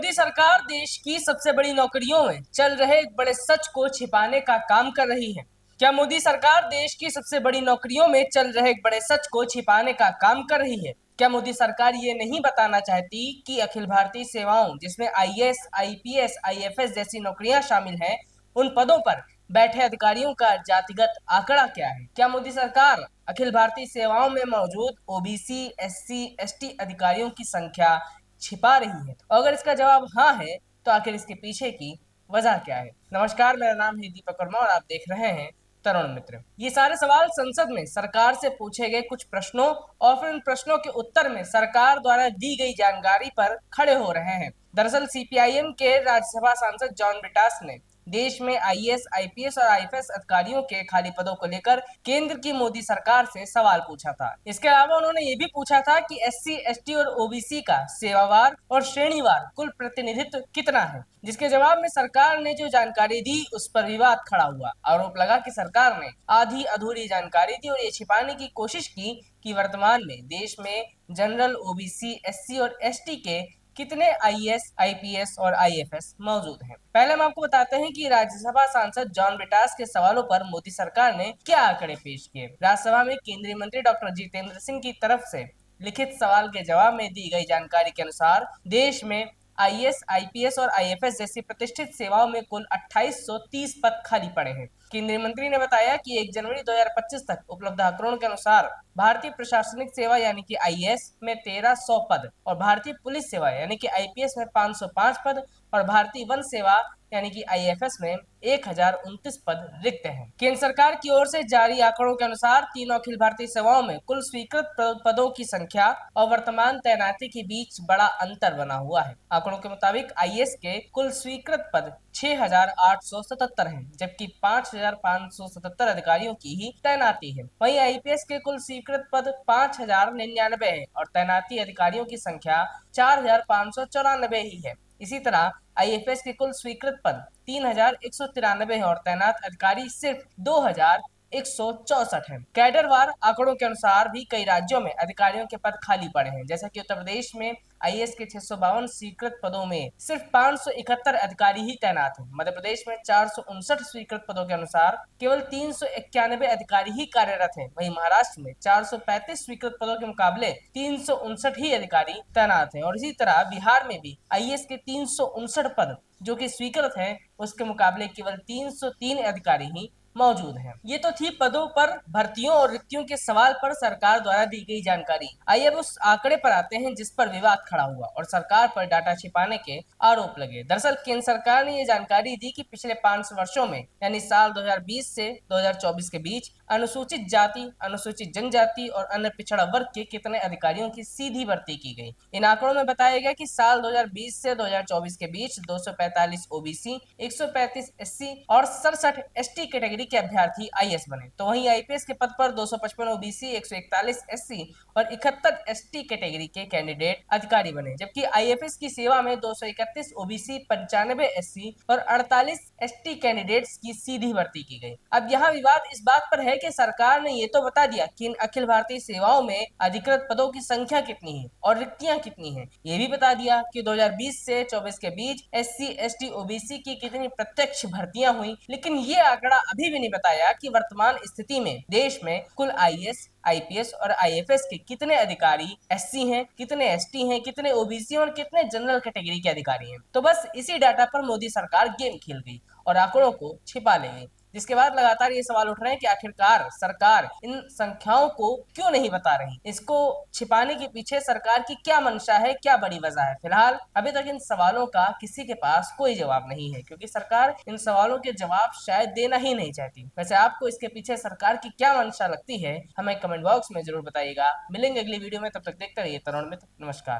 मोदी सरकार देश की सबसे बड़ी नौकरियों में चल रहे एक बड़े सच को छिपाने का काम कर रही है? क्या मोदी सरकार देश की सबसे बड़ी नौकरियों में चल रहे एक बड़े सच को छिपाने का काम कर रही है? क्या मोदी सरकार ये नहीं बताना चाहती कि अखिल भारतीय सेवाओं जिसमें आईएएस, आईपीएस, आईएफएस जैसी नौकरियां शामिल हैं, उन पदों पर बैठे अधिकारियों का जातिगत आंकड़ा क्या है? क्या मोदी सरकार अखिल भारतीय सेवाओं में मौजूद ओबीसी, एससी, एसटी अधिकारियों की संख्या छिपा रही है? और अगर इसका जवाब हाँ है, तो आखिर इसके पीछे की वजह क्या है? नमस्कार, मेरा नाम है दीपक वर्मा और आप देख रहे हैं तरुण मित्र। ये सारे सवाल संसद में सरकार से पूछे गए कुछ प्रश्नों और फिर उन प्रश्नों के उत्तर में सरकार द्वारा दी गई जानकारी पर खड़े हो रहे हैं। दरअसल सीपीआईएम के राज्यसभा सांसद जॉन ब्रिटास ने देश में आईएएस, आईपीएस और आईएफएस अधिकारियों के खाली पदों को लेकर केंद्र की मोदी सरकार से सवाल पूछा था। इसके अलावा उन्होंने ये भी पूछा था कि एससी, एसटी और ओबीसी का सेवावार और श्रेणीवार कुल प्रतिनिधित्व कितना है, जिसके जवाब में सरकार ने जो जानकारी दी उस पर विवाद खड़ा हुआ। आरोप लगा कि सरकार ने आधी अधूरी जानकारी दी और ये छिपाने की कोशिश की कि वर्तमान में देश में जनरल, ओबीसी, एससी और एसटी के कितने आईएएस, आईपीएस और आईएफएस मौजूद हैं। पहले हम आपको बताते हैं कि राज्यसभा सांसद जॉन ब्रिटास के सवालों पर मोदी सरकार ने क्या आंकड़े पेश किए। राज्यसभा में केंद्रीय मंत्री डॉक्टर जितेंद्र सिंह की तरफ से लिखित सवाल के जवाब में दी गई जानकारी के अनुसार देश में आईएएस, आईपीएस और आईएफएस जैसी प्रतिष्ठित सेवाओं में कुल 2830 पद खाली पड़े हैं। केंद्रीय मंत्री ने बताया कि 1 जनवरी 2025 तक उपलब्ध आंकड़ों के अनुसार भारतीय प्रशासनिक सेवा यानी कि आईएएस में 1300 पद और भारतीय पुलिस सेवा यानी कि आईपीएस में 505 पद और भारतीय वन सेवा यानी कि आईएफएस में 1029 पद रिक्त हैं। केंद्र सरकार की ओर से जारी आंकड़ों के अनुसार तीनों अखिल भारतीय सेवाओं में कुल स्वीकृत पदों की संख्या और वर्तमान तैनाती के बीच बड़ा अंतर बना हुआ है। आंकड़ों के मुताबिक आईएएस के कुल स्वीकृत पद 6877 हैं, जबकि 5577 अधिकारियों की ही तैनाती है। वहीं आईपीएस के कुल स्वीकृत पद 5099 हैं और तैनाती अधिकारियों की संख्या 4594 ही है। इसी तरह आईएफएस के कुल स्वीकृत पद 3193 हैं और तैनात अधिकारी सिर्फ 2164 हैं। कैडरवार आंकड़ों के अनुसार भी कई राज्यों में अधिकारियों के पद खाली पड़े हैं, जैसा कि उत्तर प्रदेश में आईएएस के 652 स्वीकृत पदों में सिर्फ 571 अधिकारी ही तैनात हैं। मध्य प्रदेश में 459 स्वीकृत पदों के अनुसार केवल 391 अधिकारी ही कार्यरत हैं। वहीं महाराष्ट्र में 435 स्वीकृत पदों के मुकाबले 359 ही अधिकारी तैनात हैं और इसी तरह बिहार में भी आईएएस के 359 पद जो कि स्वीकृत हैं, उसके मुकाबले केवल 303 अधिकारी ही मौजूद हैं। ये तो थी पदों पर भर्तियों और रिक्तियों के सवाल पर सरकार द्वारा दी गई जानकारी। आइए अब उस आंकड़े पर आते हैं जिस पर विवाद खड़ा हुआ और सरकार पर डाटा छिपाने के आरोप लगे। दरअसल केंद्र सरकार ने ये जानकारी दी कि पिछले 5 वर्षों में यानी साल 2020 से 2024 के बीच अनुसूचित जाति, अनुसूचित जनजाति और अन्य पिछड़ा वर्ग के कितने अधिकारियों की सीधी भर्ती की गई। इन आंकड़ों में बताया गया कि साल 2020 से 2024 के बीच 245 ओबीसी, 135 एससी और 67 एसटी कैटेगरी के अभ्यर्थी आईएएस बने। तो वहीं आईपीएस के पद पर 255 ओबीसी, 141 एससी और 71 एसटी कैटेगरी के कैंडिडेट अधिकारी बने, जबकि आईएफएस की सेवा में 231 ओबीसी, 95 एससी और 48 एसटी कैंडिडेट्स की सीधी भर्ती की गई। अब यहाँ विवाद इस बात पर है कि सरकार ने ये तो बता दिया कि इन अखिल भारतीय सेवाओं में अधिकृत पदों की संख्या कितनी है और रिक्तियां कितनी हैं। ये भी बता दिया कि 2020 से 24 के बीच एससी, एसटी, ओबीसी की कितनी प्रत्यक्ष भर्तियां हुई, लेकिन ये आंकड़ा अभी भी नहीं बताया कि वर्तमान स्थिति में देश में कुल आईएएस, आईपीएस और आईएफएस के कितने अधिकारी एससी हैं, कितने एसटी हैं, कितने ओबीसी और कितने जनरल कैटेगरी के अधिकारी हैं। तो बस इसी डाटा पर मोदी सरकार गेम खेल गई और आंकड़ों को छिपा ले गई, जिसके बाद लगातार ये सवाल उठ रहे हैं कि आखिरकार सरकार इन संख्याओं को क्यों नहीं बता रही, इसको छिपाने के पीछे सरकार की क्या मंशा है, क्या बड़ी वजह है। फिलहाल अभी तक इन सवालों का किसी के पास कोई जवाब नहीं है, क्योंकि सरकार इन सवालों के जवाब शायद देना ही नहीं चाहती। वैसे आपको इसके पीछे सरकार की क्या मंशा लगती है, हमें कमेंट बॉक्स में जरूर बताइएगा। मिलेंगे अगली वीडियो में, तब तक देखते रहिए तरुण मित्र। नमस्कार।